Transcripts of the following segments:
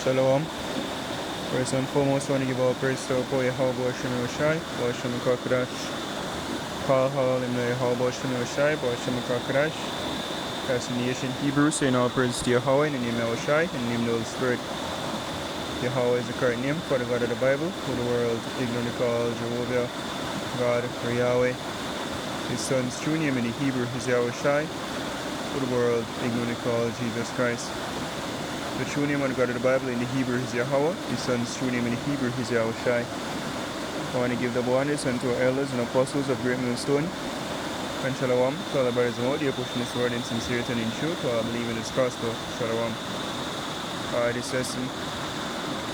Shalom. First and foremost, I want to give all praise to our poet Yahweh Shem Yoshai, Shem Kakadash, Paul Him Yahweh Shem Yoshai, Shem Kakadash. That's in the ancient Hebrew, saying all praise to Yahweh in the name of Yoshai, in the name of the Holy Spirit. Yahweh is the correct name for the God of the Bible, who the world ignorantly calls Jehovah, God, or Yahweh. His son's true name in the Hebrew is Yahushai, who the world ignorantly calls Jesus Christ. The true name of the God of the Bible in the Hebrew is Yahweh. His son's true name in the Hebrew is Yahushai. I want to give the bonus unto our elders and apostles of Great Millstone. And Shalom to all the brothers and all the pushing this word in sincerity and in truth, to all believe in this gospel. Shalom. This lesson,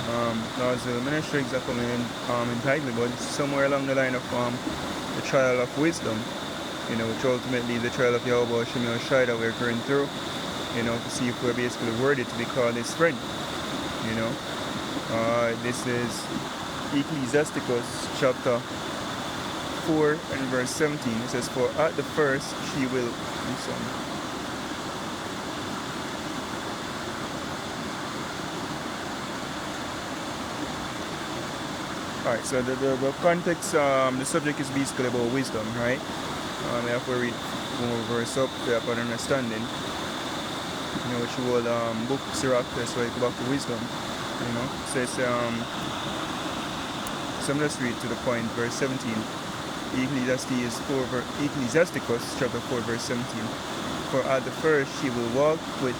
now I'm not sure exactly entitled, but it's somewhere along the line of the trial of wisdom, which ultimately the trial of Yahweh Shem Yoshai that we're going through, to see if we're basically worthy to be called his friend. This is Ecclesiasticus chapter 4 and verse 17. It says, "For at the first she will..." Alright, so the context, the subject is basically about wisdom, right? We have to read one verse up, we have an understanding. Which whole book Sirach, so I go back to wisdom. So it's so I'm just read to the point, verse 17. Ecclesiasticus chapter 4 verse 17. "For at the first she will walk with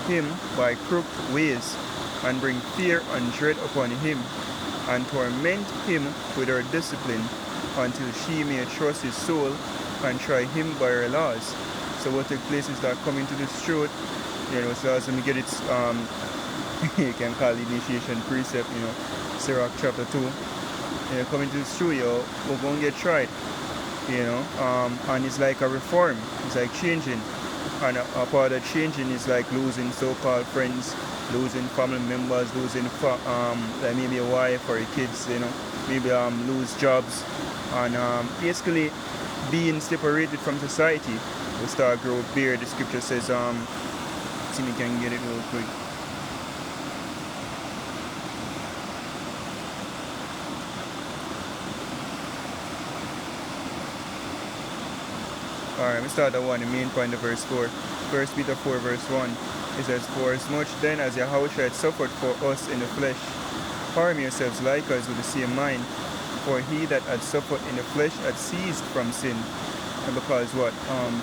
him by crooked ways, and bring fear and dread upon him, and torment him with her discipline, until she may trust his soul and try him by her laws." So what takes place is that coming to this truth, so as we get it, you can call it initiation precept, Sirach chapter 2. Coming to this truth, we're going to get tried, and it's like a reform, it's like changing, and a part of changing is like losing so-called friends, losing family members, losing like maybe a wife or a kids, maybe lose jobs, and basically being separated from society. We start grow beard. The scripture says, see me can get it real quick. Alright, we start at 1, the main point of verse 4. 1 Peter 4 verse 1. It says, "For as much then as Yahweh had suffered for us in the flesh, harm yourselves likewise with the same mind. For he that had suffered in the flesh had ceased from sin." And because what?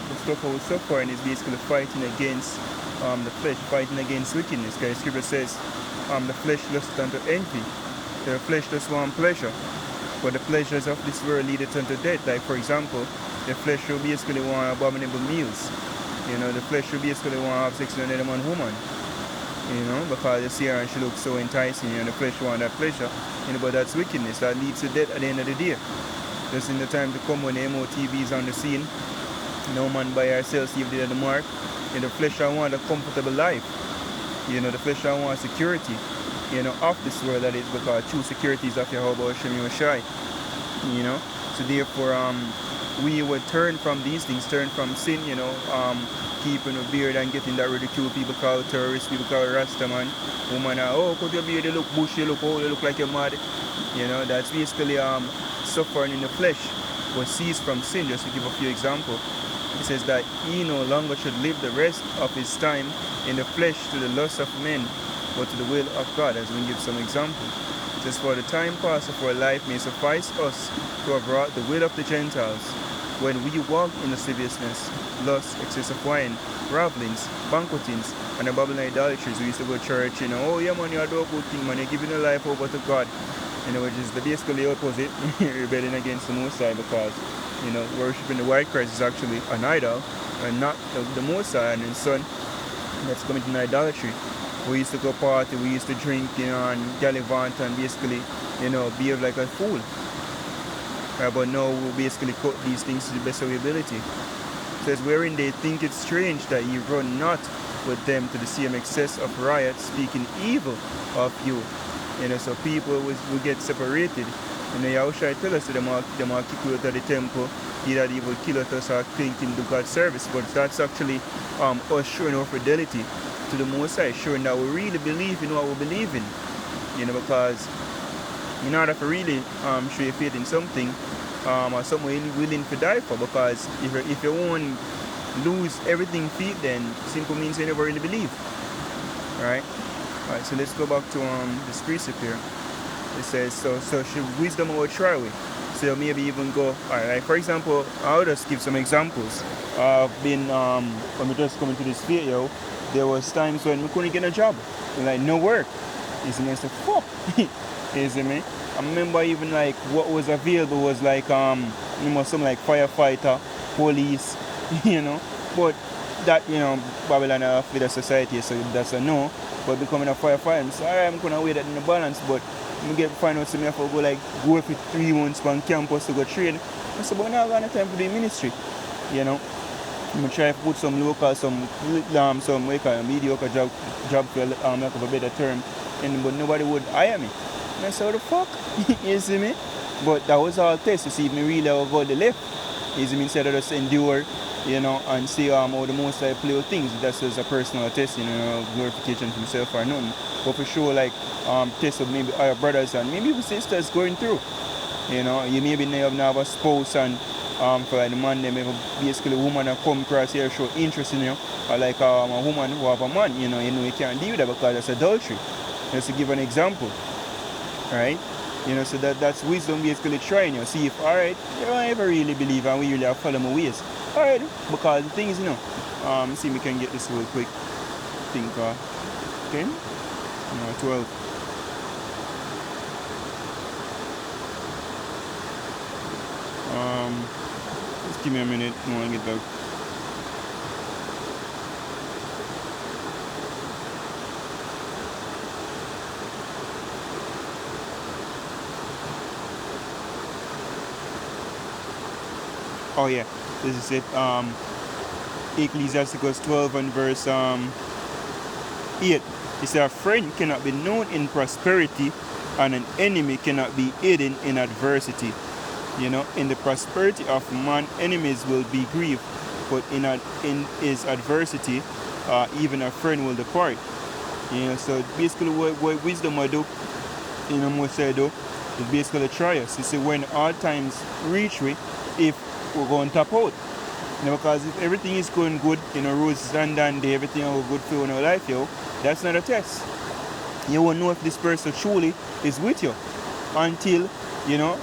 The stuff of suffering is basically fighting against the flesh, fighting against wickedness. Because the scripture says, the flesh lusteth unto envy. The flesh does want pleasure, but the pleasures of this world leadeth unto death. Like for example, the flesh will basically want abominable meals. The flesh will basically want to have sex with another man woman. Because you see her and she looks so enticing, the flesh want that pleasure. But that's wickedness. That leads to death at the end of the day. Just in the time to come when the MOTV is on the scene, no man buy or sell, see if they are the mark. The flesh I want a comfortable life. The flesh I want security. Of this world, that is, because true security is of Yahweh Shem Yoshai. So therefore, we would turn from these things, turn from sin, keeping a beard and getting that ridicule. People call terrorists, people call Rasta man. Woman, cut your beard, you look bushy, you look like you're mad. That's basically suffering in the flesh, but cease from sin. Just to give a few examples, it says that he no longer should live the rest of his time in the flesh to the lust of men, but to the will of God. As we give some examples, it says, "For the time past of our life may suffice us to have wrought the will of the Gentiles, when we walk in lasciviousness, lust, excess of wine, ravelings, banquetings, and the babbling idolatries." We used to go to church, "Oh yeah man, you're doing a good thing, man, you're giving your life over to God." Which is the basically opposite, rebelling against the Most High, because, worshipping the white Christ is actually an idol, and not the Most High and His Son. That's committing idolatry. We used to go party, we used to drink, and gallivant, and basically, behave like a fool. But now we basically cut these things to the best of our ability. It says, "Wherein they think it strange that ye run not with them to the same excess of riot, speaking evil of you." So people will get separated, You know, Yahushua tell us that them will kick you out of the temple, either they will kill us or think in do God's service. But that's actually us showing our fidelity to the Most High, showing that we really believe in what we believe in. You know, because in order to really show your faith in something, or something you're willing to die for, because if you won't lose everything for it, then simple means you never really believe. Alright? Alright, so let's go back to this precept here. It says, so should wisdom or try with? So maybe even go, alright, like for example, I'll just give some examples. I've been, when we just coming to this video, there was times when we couldn't get a job. Like, no work. You see me? I said, fuck. You see me? I remember even like what was available was like, something like firefighter, police, you know. But that, Babylon have with the society, so that's a no. But becoming a firefighter, so alright, I'm gonna weigh that in the balance, but I find out some I have to go for 3 months on campus to go train. I said, but now I got no time to do ministry. You know. I'm try to put some local, some mediocre job for lack of a better term, but nobody would hire me. And I said, what the fuck? You see me? But that was all test to see if me really will go the left. You see me? Instead of just endure, and see how the most I play with things. That's just a personal test, glorification to himself or nothing. But for sure, like, test of maybe our brothers and maybe even sisters going through. You maybe never have a spouse and for like the man, they maybe basically a woman that come across here show interest in you, or like a woman who have a man, you you can't deal with that because that's adultery. Just to give an example, right? So that's wisdom basically trying you. See if, alright, you don't ever really believe and we really have follow my ways. Alright, because the thing is, see if we can get this real quick. Think, 10? No, 12. Just give me a minute, I want to get back. Oh yeah, this is it. Ecclesiasticus 12 and verse 8. It says, a friend cannot be known in prosperity, and an enemy cannot be hidden in adversity. In the prosperity of man, enemies will be grieved, but in his adversity, even a friend will depart. So basically what wisdom I do, most I do, is basically try us. You see, when all times reach we, if we're going to tap out. Because if everything is going good, roses and dandy, everything will good for your life, that's not a test. You won't know if this person truly is with you until,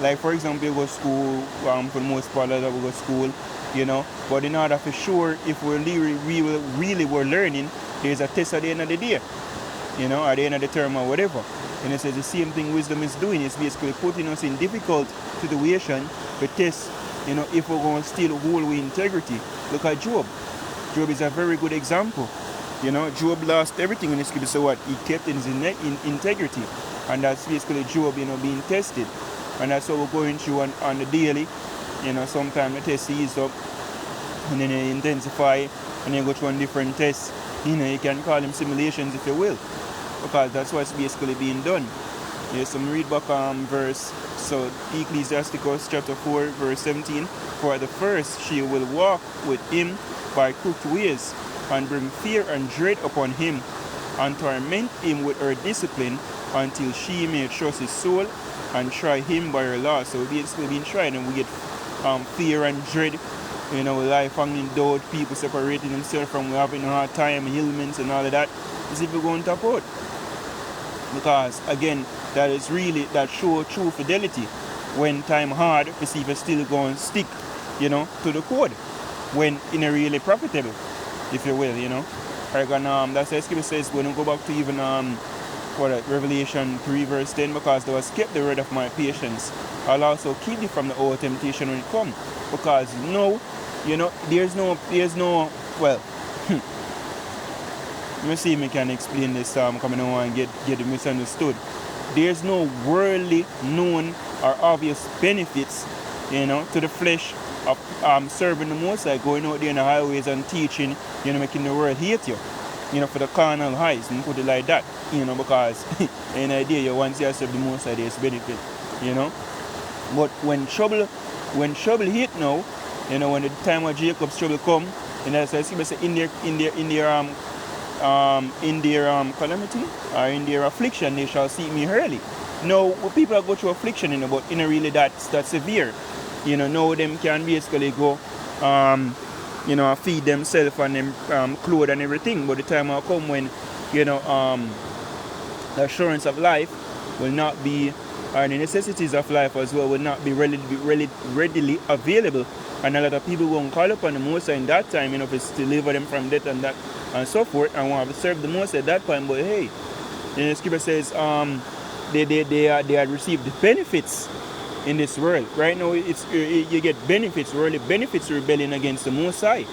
like for example, you go to school, for the most part, we go to school, but in order for sure, if we really were learning, there's a test at the end of the day, at the end of the term or whatever. And it says the same thing wisdom is doing, is basically putting us in difficult situation to test, if we're going to still hold with integrity. Look at Job. Job is a very good example. Job lost everything in the scripture, so what? He kept in integrity. And that's basically Job, being tested. And that's what we're going through on the daily. Sometimes the test ease up, and then you intensify, and you go through on different tests. You can call them simulations if you will, because that's what's basically being done. So read back verse, so Ecclesiasticus chapter 4, verse 17. For the first she will walk with him by crooked ways, and bring fear and dread upon him, and torment him with her discipline, until she may trust his soul and try him by her law. So basically being tried, and we get fear and dread, life hanging doubt, people separating themselves from having a hard time, ailments and all of that. Is if we're going to tap out. Because again, that is really that show true fidelity. When time hard, to see if you're still going to stick, to the code. When really profitable, if you will, that's why Scripture says when we go back to even Revelation 3 verse 10, because thou hast kept the word of my patience, I'll also keep thee from the whole temptation when it comes. Because there's no well let me see if I can explain this coming on and get it misunderstood. There's no worldly known or obvious benefits, to the flesh of serving the Most High, going out there in the highways and teaching, making the world hate you, for the carnal highs, and put it like that, because in idea, once you serve the Most High, there's benefit, But when trouble hit now, you know, when the time of Jacob's trouble come, and as I say, in their calamity or in their affliction, they shall seek me early. Now, people are go through affliction, you know, but in a really that severe. You know, now them can basically go, you know, feed themselves and them clothes and everything. But the time will come when, you know, the assurance of life will not be, and the necessities of life as well will not be readily available. And a lot of people won't call upon the Most High in that time, you know, to deliver them from death and that and so forth, and want to serve the Most High at that time. But hey, you know, the scripture says they had received the benefits in this world. Right now, you get benefits, worldly benefits, rebelling against the Most High.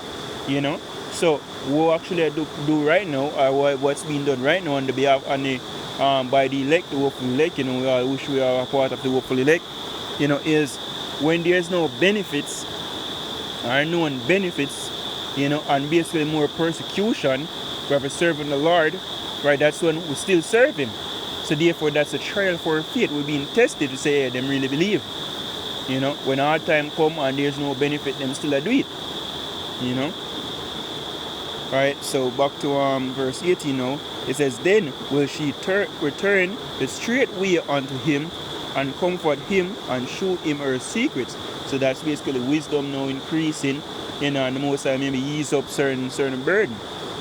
You know, so what actually do right now, or what's being done right now on the behalf on the by the elect, the hopeful elect, you know, we all wish we are a part of the hopeful elect. You know, is when there's no benefits or known benefits, you know, and basically more persecution for serving the Lord, right? That's when we still serve Him. So therefore, that's a trial for our faith. We're being tested to say, hey, them really believe. You know, when hard time come and there's no benefit, them still do it. You know. Alright, so back to verse 18 now. It says, then will she return the straight way unto him and comfort him and show him her secrets. So that's basically wisdom now increasing. You know, and the Most High maybe ease up certain burden.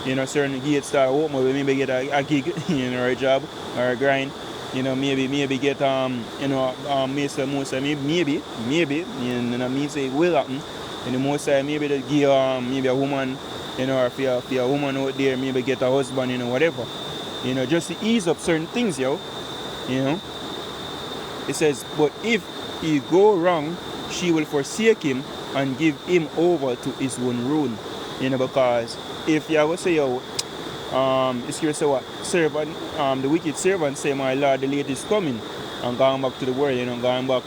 You know, certain gates start open, but maybe get a gig, you know, or a job or a grind. You know, maybe get you know, Most High maybe, you know, me say it will happen. And the Most High maybe to give maybe a woman, you know, or if you're a woman out there, maybe get a husband, you know, whatever. You know, just to ease up certain things, yo. You know. It says, but if he go wrong, she will forsake him and give him over to his own ruin. You know, because if you would say, yo, it's here say what? Servant, the wicked servant say, my Lord, the late is coming, and going back to the world, you know, going back,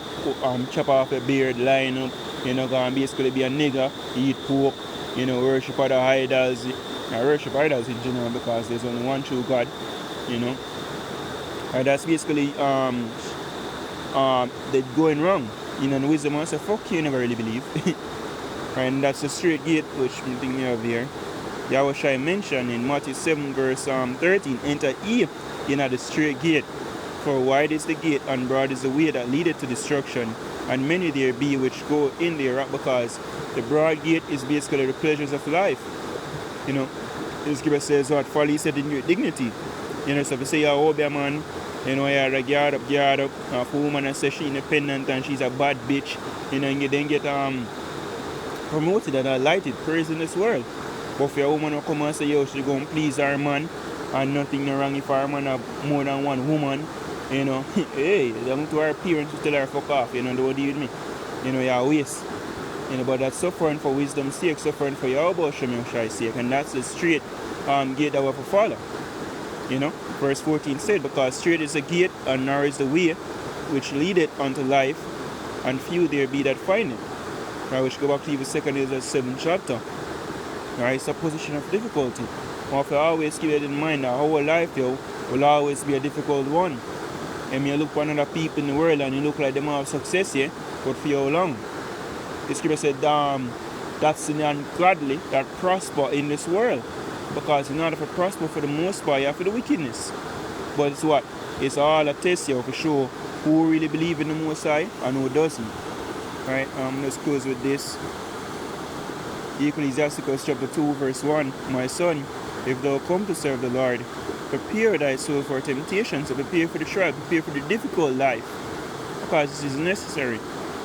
chop off a beard, line up, you know, going basically be a nigger, eat pork, you know, worship other idols, worship idols in general, because there's only one true God, you know. And that's basically they're going wrong. You know, the wisdom man say, fuck you, never really believe. And that's the straight gate, which I think we have here. Yahushua mentioned in Matthew 7 verse 13, enter ye in at the straight gate, for wide is the gate and broad is the way that leadeth to destruction, and many there be which go in there, because the broad gate is basically the pleasures of life. You know, the scripture says what folly said in your dignity. You know, so if you say you're a man, you know, you're a guard up, if a woman and say she's independent and she's a bad bitch, you know, and you then get promoted and highlighted, praise in this world. But if a woman will come and say, yo, she going to please her man, and nothing no wrong if her man have more than one woman, you know, hey, them to her parents to tell her fuck off, you know, don't deal with me. You know, you're a waste. You know, but that's suffering for wisdom's sake, suffering for your Yahushai's sake, and that's the straight gate that we have to follow. You know, verse 14 said, because straight is the gate and narrow is the way which leadeth unto life, and few there be that find it. Right, which go back to even 2 Ezra 7th chapter. Right, it's a position of difficulty. We have to always keep it in mind that our life, yo, will always be a difficult one. And you look for another people in the world and you look like them have success, yeah, but for how long? The scripture said, that's the ungodly that prosper in this world. Because in order to prosper for the most part, you have for the wickedness. But it's what? It's all a test here for sure who really believe in the Most High and who doesn't. Right, let's close with this. Ecclesiasticus chapter 2 verse 1. My son, if thou come to serve the Lord, prepare thy soul for temptation. So prepare for the trial, prepare for the difficult life. Because this is necessary.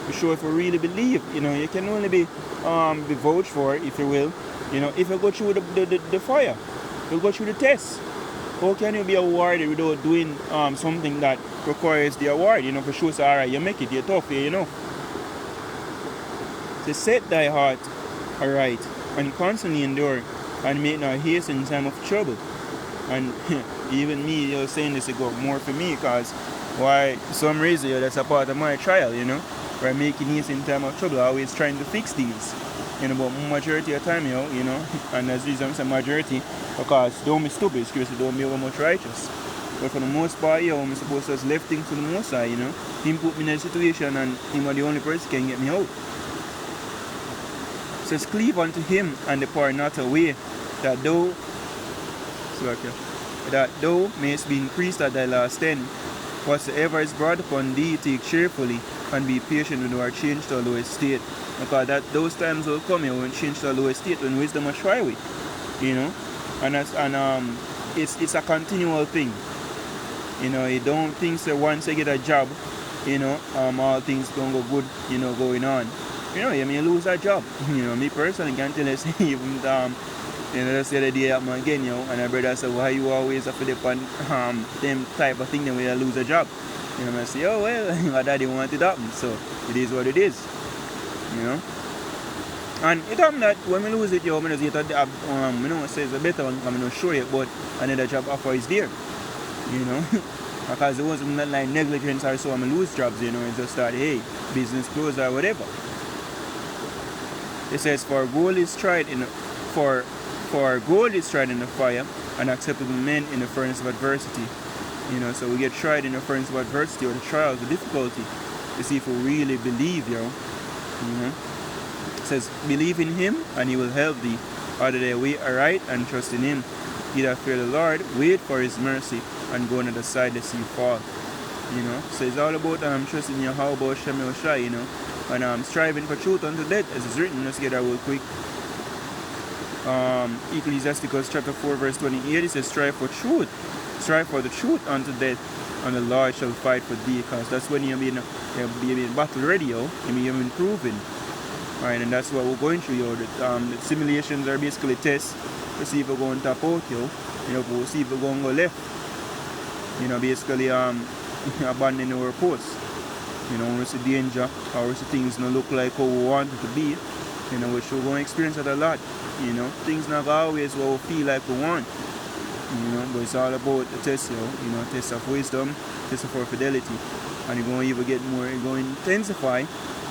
For sure, if you really believe, you know, you can only be vouched for, if you will, you know, if you go through the fire, you go through the test. How can you be awarded without doing something that requires the award? You know, for sure, so alright, you make it, you're tough, you know. So set thy heart aright and constantly endure, and make not haste in time of trouble. And even me, you're saying this, it go more for me, because why, for some reason, that's a part of my trial, you know. Where making haste in time of trouble, always trying to fix things. You know, but majority of the time, you know, and that's the reason I'm saying majority, because don't be stupid, excuse me, don't be over much righteous. But for the most part, yeah, I'm supposed to just left things to the most side, you know. Him put me in a situation and him are the only person can get me out. It says, cleave unto him and depart not away, that thou mayest be increased at thy last end. Whatsoever is brought upon thee, take cheerfully, and be patient when thou art changed to a lower state. Because those times will come here when change to a lower state, when wisdom will try with, you know. And it's a continual thing. You know, you don't think so once you get a job, you know, all things gonna go good, you know, going on. You know, you may lose a job. You know, me personally can tell you, even you know, just the other day I'm again, you know, and my brother said, why you always have to depend them type of thing then when you lose a job? You know, I say, oh well, my daddy wanted it to happen, so it is what it is. You know? And it happened that when we lose it, yo, I just get a job, you know, say it's a better one, I'm not sure yet, but another job offer is there. You know? Because it wasn't not like negligence or so, I'm gonna lose jobs, you know, it's just that, hey, business closed or whatever. It says, for gold is tried in the fire, and acceptable men in the furnace of adversity. You know, so we get tried in the furnace of adversity or the trials, the difficulty, to see if we really believe, you know. It says, believe in him and he will help thee. Order thy way aright and trust in him. He that fear the Lord, wait for his mercy, and go on the other side lest you fall. You know, so it's all about trusting in Yahweh Shem Yoshai, you know, and striving for truth unto death, as it's written. Let's get that real quick. Ecclesiasticus chapter 4 verse 28, it says, strive for truth, strive for the truth unto death, and the Lord shall fight for thee. Because that's when you'll be in battle ready, you'll be improving. Alright, and that's what we're going through, yo. The simulations are basically tests to see if we're going to tap out, yo. You know, we'll see if we're going to go left. You know, basically abandoning our posts. You know, when we see danger or we see things not look like how we want it to be, you know, we're going to experience that a lot. You know, things not always what we feel like we want. You know, but it's all about the test, you know, test of wisdom, test of our fidelity. And you're going to even get more, you're going to intensify,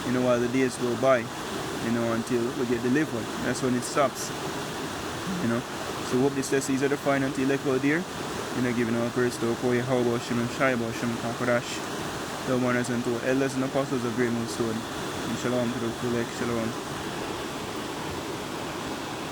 you know, while the days go by, you know, until we get delivered. That's when it stops. You know. So hope this test is edifying until you let go there. You know, giving our praise to our Yahweh Shem and Shai about Shem Kakadash. The warners and to elders and apostles of Great Millstone. And shalom to the full shalom.